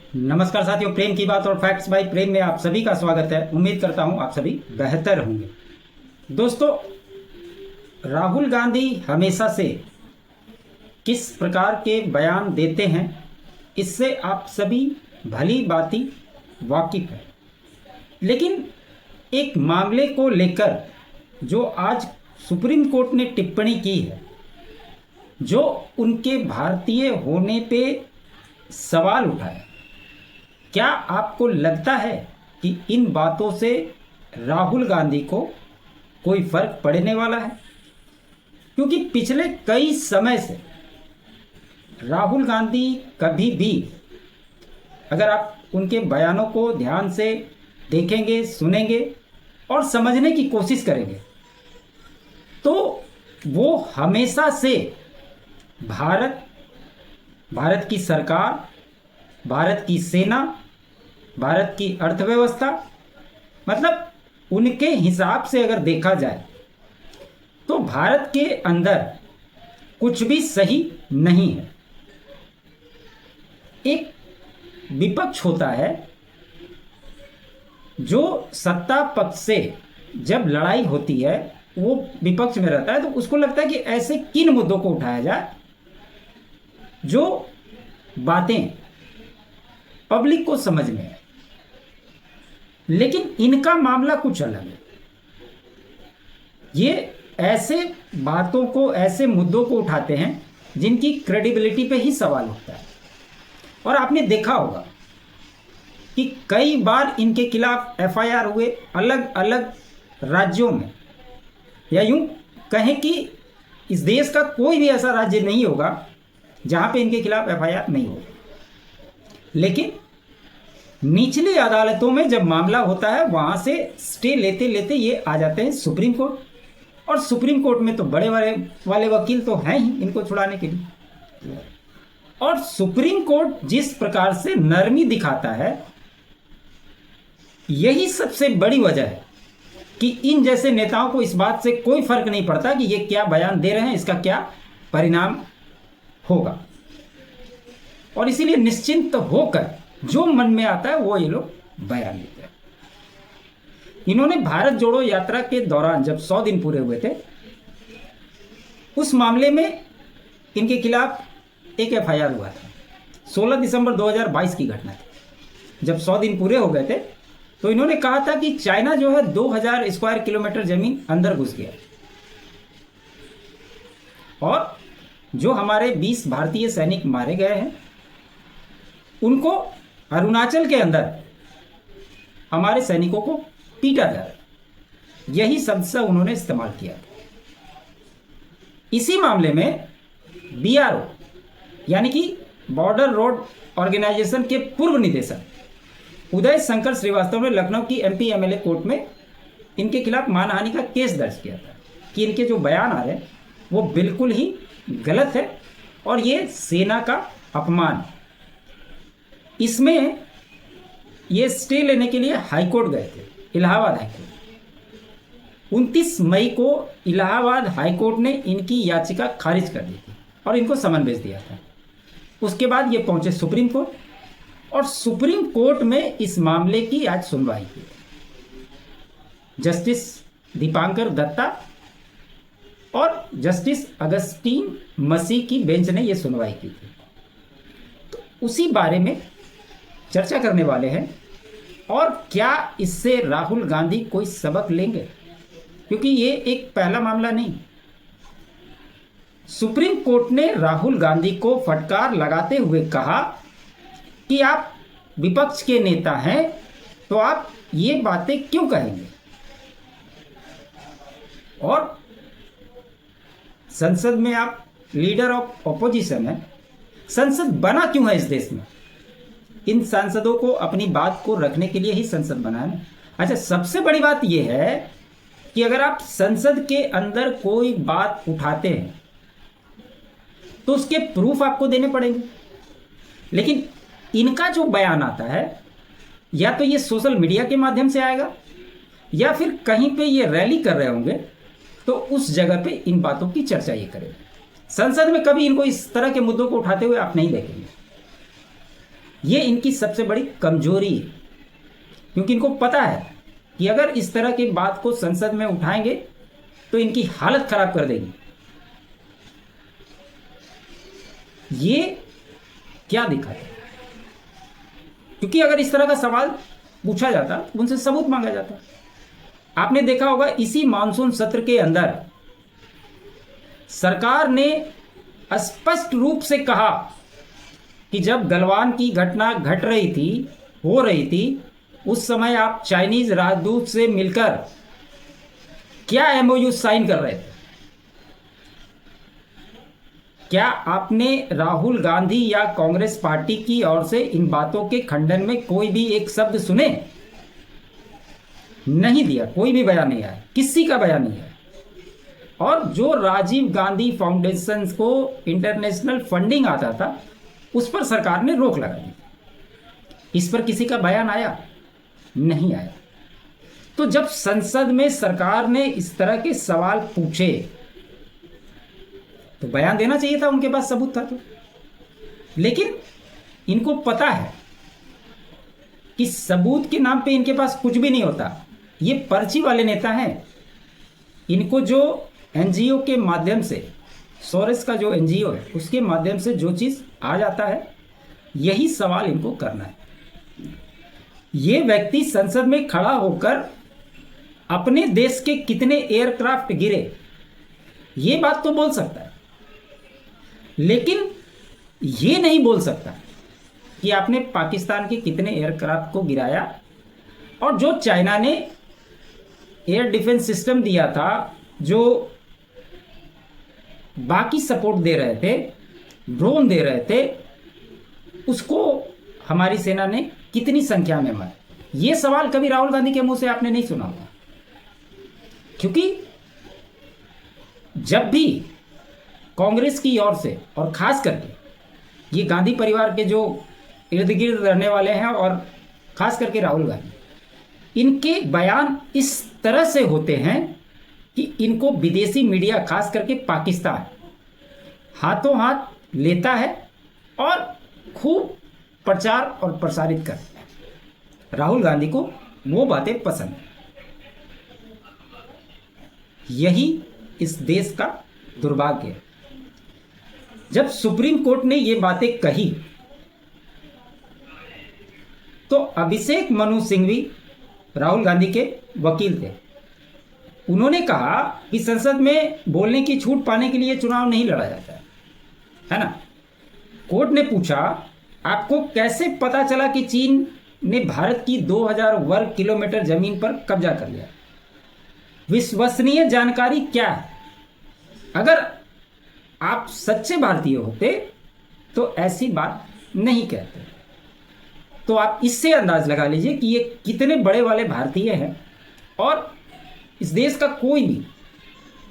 नमस्कार साथियों, प्रेम की बात और फैक्ट्स बाय प्रेम में आप सभी का स्वागत है। उम्मीद करता हूं आप सभी बेहतर होंगे। दोस्तों, राहुल गांधी हमेशा से किस प्रकार के बयान देते हैं, इससे आप सभी भली भांति वाकिफ हैं। लेकिन एक मामले को लेकर जो आज सुप्रीम कोर्ट ने टिप्पणी की है, जो उनके भारतीय होने पे सवाल उठाया, क्या आपको लगता है कि इन बातों से राहुल गांधी को कोई फर्क पड़ने वाला है? क्योंकि पिछले कई समय से राहुल गांधी कभी भी, अगर आप उनके बयानों को ध्यान से देखेंगे, सुनेंगे और समझने की कोशिश करेंगे, तो वो हमेशा से भारत की सरकार, भारत की सेना, भारत की अर्थव्यवस्था, मतलब उनके हिसाब से अगर देखा जाए तो भारत के अंदर कुछ भी सही नहीं है। एक विपक्ष होता है जो सत्ता पक्ष से जब लड़ाई होती है, वो विपक्ष में रहता है, तो उसको लगता है कि ऐसे किन मुद्दों को उठाया जाए जो बातें पब्लिक को समझ में आए। लेकिन इनका मामला कुछ अलग है। ये ऐसे बातों को, ऐसे मुद्दों को उठाते हैं जिनकी क्रेडिबिलिटी पे ही सवाल उठता है। और आपने देखा होगा कि कई बार इनके खिलाफ एफआईआर हुए अलग अलग राज्यों में, या यूं कहें कि इस देश का कोई भी ऐसा राज्य नहीं होगा जहां पे इनके खिलाफ एफआईआर नहीं होगा। लेकिन निचली अदालतों में जब मामला होता है, वहां से स्टे लेते लेते ये आ जाते हैं सुप्रीम कोर्ट। और सुप्रीम कोर्ट में तो बड़े बड़े वाले वकील तो हैं ही इनको छुड़ाने के लिए। और सुप्रीम कोर्ट जिस प्रकार से नरमी दिखाता है, यही सबसे बड़ी वजह है कि इन जैसे नेताओं को इस बात से कोई फर्क नहीं पड़ता कि ये क्या बयान दे रहे हैं, इसका क्या परिणाम होगा। और इसीलिए निश्चिंत होकर जो मन में आता है वो ये लोग बयान देते हैं। इन्होंने भारत जोड़ो यात्रा के दौरान जब 100 दिन पूरे हुए थे, उस मामले में इनके खिलाफ एक एफआईआर हुआ था। 16 दिसंबर 2022 की घटना थी। जब 100 दिन पूरे हो गए थे, तो इन्होंने कहा था कि चाइना जो है 2000 स्क्वायर किलोमीटर जमीन अंदर घुस गया, और जो हमारे 20 भारतीय सैनिक मारे गए हैं, उनको अरुणाचल के अंदर हमारे सैनिकों को पीटा जा रहा है। यही शब्द से उन्होंने इस्तेमाल किया। इसी मामले में बीआरओ यानी कि बॉर्डर रोड ऑर्गेनाइजेशन के पूर्व निदेशक उदय शंकर श्रीवास्तव ने लखनऊ की एमपी एमएलए कोर्ट में इनके खिलाफ मानहानि का केस दर्ज किया था कि इनके जो बयान आ रहे हैं वो बिल्कुल ही गलत है और ये सेना का अपमान है। इसमें ये स्टे लेने के लिए हाईकोर्ट गए थे, इलाहाबाद हाईकोर्ट। 29 मई को इलाहाबाद हाईकोर्ट ने इनकी याचिका खारिज कर दी थी और इनको समन भेज दिया था। उसके बाद ये पहुंचे सुप्रीम कोर्ट, और सुप्रीम कोर्ट में इस मामले की आज सुनवाई की। जस्टिस दीपांकर दत्ता और जस्टिस अगस्टीन मसीह की बेंच ने यह सुनवाई की थी। तो उसी बारे में चर्चा करने वाले हैं, और क्या इससे राहुल गांधी कोई सबक लेंगे, क्योंकि ये एक पहला मामला नहीं। सुप्रीम कोर्ट ने राहुल गांधी को फटकार लगाते हुए कहा कि आप विपक्ष के नेता हैं, तो आप ये बातें क्यों कहेंगे, और संसद में आप लीडर ऑफ ऑपोजिशन हैं, संसद बना क्यों है इस देश में? इन सांसदों को अपनी बात को रखने के लिए ही संसद बना है। अच्छा, सबसे बड़ी बात यह है कि अगर आप संसद के अंदर कोई बात उठाते हैं तो उसके प्रूफ आपको देने पड़ेंगे। लेकिन इनका जो बयान आता है, या तो ये सोशल मीडिया के माध्यम से आएगा, या फिर कहीं पे ये रैली कर रहे होंगे, तो उस जगह पे इन बातों की चर्चा ये करेगा। संसद में कभी इनको इस तरह के मुद्दों को उठाते हुए आप नहीं देखेंगे। ये इनकी सबसे बड़ी कमजोरी है, क्योंकि इनको पता है कि अगर इस तरह की बात को संसद में उठाएंगे तो इनकी हालत खराब कर देगी। ये क्या दिखाता है? क्योंकि अगर इस तरह का सवाल पूछा जाता तो उनसे सबूत मांगा जाता। आपने देखा होगा इसी मानसून सत्र के अंदर सरकार ने स्पष्ट रूप से कहा कि जब गलवान की घटना घट रही थी, हो रही थी, उस समय आप चाइनीज राजदूत से मिलकर क्या एमओयू साइन कर रहे थे? क्या आपने राहुल गांधी या कांग्रेस पार्टी की ओर से इन बातों के खंडन में कोई भी एक शब्द सुने? नहीं दिया, कोई भी बयान नहीं आया, किसी का बयान नहीं आया। और जो राजीव गांधी फाउंडेशन को इंटरनेशनल फंडिंग आता था उस पर सरकार ने रोक लगा दी। इस पर किसी का बयान आया? नहीं आया। तो जब संसद में सरकार ने इस तरह के सवाल पूछे तो बयान देना चाहिए था, उनके पास सबूत था तो। लेकिन इनको पता है कि सबूत के नाम पे इनके पास कुछ भी नहीं होता। ये पर्ची वाले नेता हैं। इनको जो एनजीओ के माध्यम से, सोरेस का जो एनजीओ है उसके माध्यम से जो चीज आ जाता है, यही सवाल इनको करना है। ये व्यक्ति संसद में खड़ा होकर अपने देश के कितने एयरक्राफ्ट गिरे ये बात तो बोल सकता है, लेकिन ये नहीं बोल सकता कि आपने पाकिस्तान के कितने एयरक्राफ्ट को गिराया। और जो चाइना ने एयर डिफेंस सिस्टम दिया था, जो बाकी सपोर्ट दे रहे थे, ड्रोन दे रहे थे, उसको हमारी सेना ने कितनी संख्या में मारा? ये सवाल कभी राहुल गांधी के मुंह से आपने नहीं सुना होगा। क्योंकि जब भी कांग्रेस की ओर से, और खास करके ये गांधी परिवार के जो इर्द गिर्द रहने वाले हैं, और खास करके राहुल गांधी, इनके बयान इस तरह से होते हैं कि इनको विदेशी मीडिया, खास करके पाकिस्तान, हाथों हाथ लेता है और खूब प्रचार और प्रसारित करता है। राहुल गांधी को वो बातें पसंद है। यही इस देश का दुर्भाग्य है। जब सुप्रीम कोर्ट ने ये बातें कही तो अभिषेक मनु सिंघवी राहुल गांधी के वकील थे। उन्होंने कहा कि संसद में बोलने की छूट पाने के लिए चुनाव नहीं लड़ा जाता है ना। कोर्ट ने पूछा, आपको कैसे पता चला कि चीन ने भारत की 2000 वर्ग किलोमीटर जमीन पर कब्जा कर लिया? विश्वसनीय जानकारी क्या है? अगर आप सच्चे भारतीय होते तो ऐसी बात नहीं कहते। तो आप इससे अंदाज लगा लीजिए कि ये कितने बड़े वाले भारतीय हैं। और इस देश का कोई भी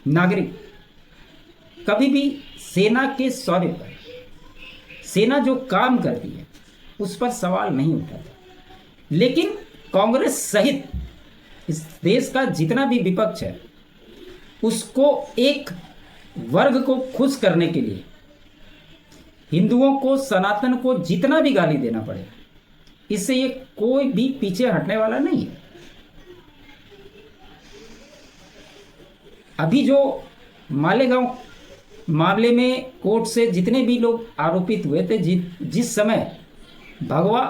नागरिक कभी भी सेना के शौर्य पर, सेना जो काम करती है उस पर सवाल नहीं उठाता। लेकिन कांग्रेस सहित इस देश का जितना भी विपक्ष है, उसको एक वर्ग को खुश करने के लिए हिंदुओं को, सनातन को जितना भी गाली देना पड़े, इससे ये कोई भी पीछे हटने वाला नहीं है। अभी जो मालेगांव मामले में कोर्ट से जितने भी लोग आरोपित हुए थे, जिस समय भगवा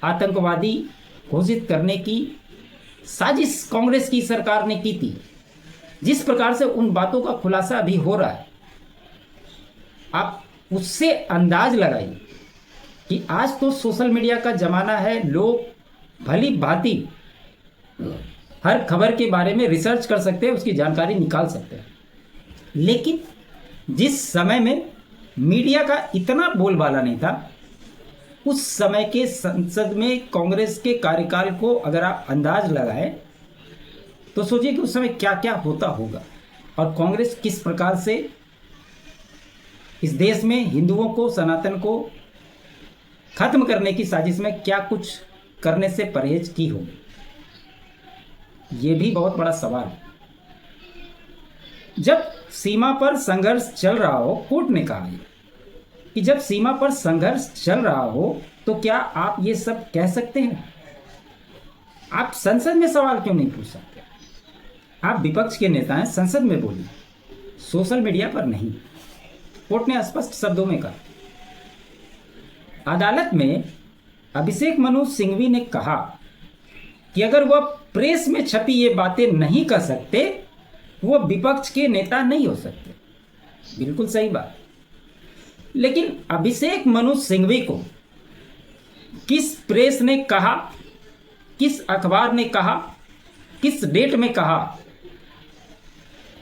आतंकवादी घोषित करने की साजिश कांग्रेस की सरकार ने की थी, जिस प्रकार से उन बातों का खुलासा अभी हो रहा है, आप उससे अंदाज लगाइए कि आज तो सोशल मीडिया का जमाना है। लोग भली भांति हर खबर के बारे में रिसर्च कर सकते हैं, उसकी जानकारी निकाल सकते हैं। लेकिन जिस समय में मीडिया का इतना बोलबाला नहीं था, उस समय के संसद में कांग्रेस के कार्यकाल को अगर आप अंदाज लगाएं तो सोचिए कि उस समय क्या क्या होता होगा, और कांग्रेस किस प्रकार से इस देश में हिंदुओं को, सनातन को खत्म करने की साजिश में क्या कुछ करने से परहेज की होगी। ये भी बहुत बड़ा सवाल है। जब सीमा पर संघर्ष चल रहा हो, कोर्ट ने कहा कि जब सीमा पर संघर्ष चल रहा हो तो क्या आप ये सब कह सकते हैं? आप संसद में सवाल क्यों नहीं पूछ सकते? आप विपक्ष के नेता हैं, संसद में बोलिए, सोशल मीडिया पर नहीं। कोर्ट ने स्पष्ट शब्दों में कहा। अदालत में अभिषेक मनु सिंघवी ने कहा कि अगर वह प्रेस में छपी ये बातें नहीं कर सकते, वो विपक्ष के नेता नहीं हो सकते। बिल्कुल सही बात। लेकिन अभिषेक मनु सिंघवी को किस प्रेस ने कहा, किस अखबार ने कहा, किस डेट में कहा,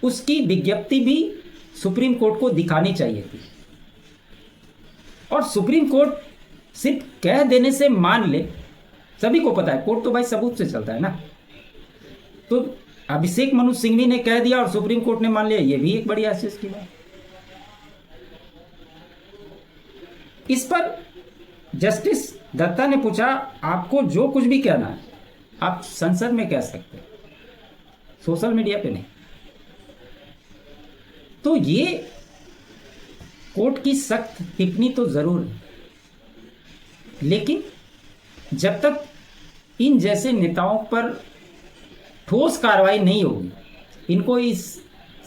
उसकी विज्ञप्ति भी सुप्रीम कोर्ट को दिखानी चाहिए थी। और सुप्रीम कोर्ट सिर्फ कह देने से मान ले, सभी को पता है कोर्ट तो भाई सबूत से चलता है ना। तो अभिषेक मनु सिंघवी ने कह दिया और सुप्रीम कोर्ट ने मान लिया, ये भी एक बड़ी आश्चर्य की बात। इस पर जस्टिस दत्ता ने पूछा, आपको जो कुछ भी कहना है आप संसद में कह सकते हैं, सोशल मीडिया पे नहीं। तो ये कोर्ट की सख्त टिप्पणी तो जरूर है, लेकिन जब तक इन जैसे नेताओं पर ठोस कार्रवाई नहीं होगी, इनको इस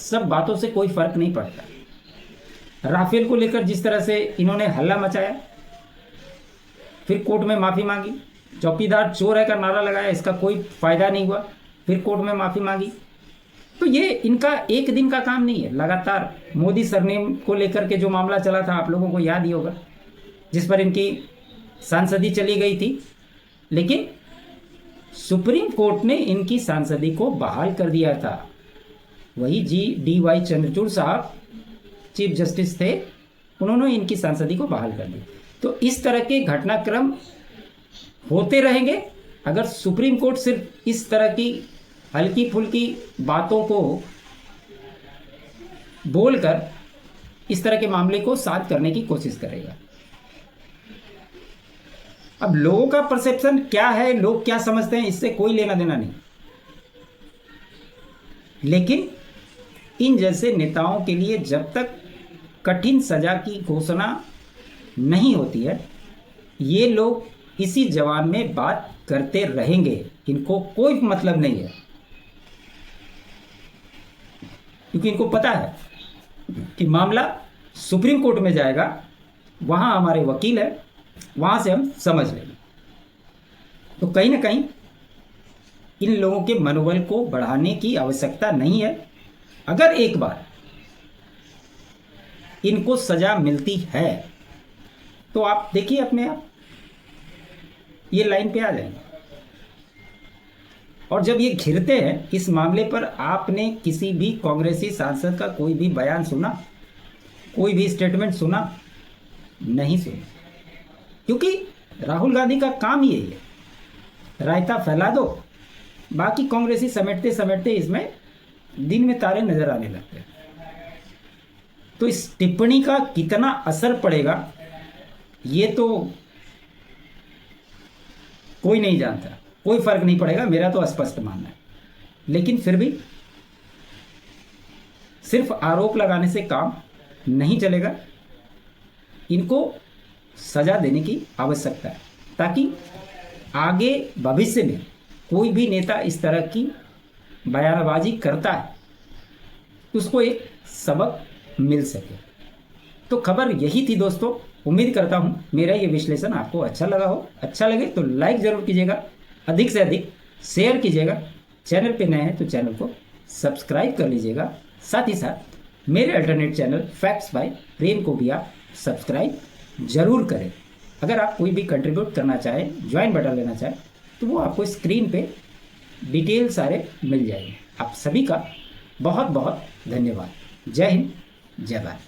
सब बातों से कोई फर्क नहीं पड़ता। राफेल को लेकर जिस तरह से इन्होंने हल्ला मचाया, फिर कोर्ट में माफ़ी मांगी, चौकीदार चोर है का नारा लगाया, इसका कोई फायदा नहीं हुआ, फिर कोर्ट में माफ़ी मांगी। तो ये इनका एक दिन का काम नहीं है। लगातार मोदी सरनेम को लेकर के जो मामला चला था, आप लोगों को याद ही होगा, जिस पर इनकी सांसदी चली गई थी, लेकिन सुप्रीम कोर्ट ने इनकी सांसदी को बहाल कर दिया था। वही DY चंद्रचूड़ साहब चीफ जस्टिस थे, उन्होंने इनकी सांसदी को बहाल कर दी। तो इस तरह के घटनाक्रम होते रहेंगे अगर सुप्रीम कोर्ट सिर्फ इस तरह की हल्की फुल्की बातों को बोलकर इस तरह के मामले को शांत करने की कोशिश करेगा। अब लोगों का परसेप्शन क्या है, लोग क्या समझते हैं, इससे कोई लेना देना नहीं। लेकिन इन जैसे नेताओं के लिए जब तक कठिन सजा की घोषणा नहीं होती है, ये लोग इसी जवान में बात करते रहेंगे। इनको कोई मतलब नहीं है, क्योंकि इनको पता है कि मामला सुप्रीम कोर्ट में जाएगा, वहाँ हमारे वकील है, वहाँ से हम समझ लेंगे। तो कहीं ना कहीं इन लोगों के मनोबल को बढ़ाने की आवश्यकता नहीं है। अगर एक बार इनको सजा मिलती है तो आप देखिए अपने आप ये लाइन पे आ जाएंगे। और जब ये घिरते हैं इस मामले पर, आपने किसी भी कांग्रेसी सांसद का कोई भी बयान सुना, कोई भी स्टेटमेंट सुना? नहीं सुना। क्योंकि राहुल गांधी का काम ही यही है, रायता फैला दो, बाकी कांग्रेसी समेटते समेटते इसमें दिन में तारे नजर आने लगते हैं। तो इस टिप्पणी का कितना असर पड़ेगा ये तो कोई नहीं जानता, कोई फर्क नहीं पड़ेगा, मेरा तो स्पष्ट मानना है। लेकिन फिर भी सिर्फ आरोप लगाने से काम नहीं चलेगा, इनको सजा देने की आवश्यकता है, ताकि आगे भविष्य में कोई भी नेता इस तरह की बयानबाजी करता है तो उसको एक सबक मिल सके। तो खबर यही थी दोस्तों। उम्मीद करता हूँ मेरा ये विश्लेषण आपको अच्छा लगा हो। अच्छा लगे तो लाइक ज़रूर कीजिएगा, अधिक से अधिक शेयर कीजिएगा। चैनल पे नए हैं तो चैनल को सब्सक्राइब कर लीजिएगा। साथ ही साथ मेरे अल्टरनेट चैनल फैक्ट्स बाय प्रेम को भी आप सब्सक्राइब जरूर करें। अगर आप कोई भी कंट्रीब्यूट करना चाहें, ज्वाइन बटन लेना चाहें, तो वो आपको स्क्रीन पे डिटेल सारे मिल जाएंगे। आप सभी का बहुत बहुत धन्यवाद। जय हिंद, जय भारत।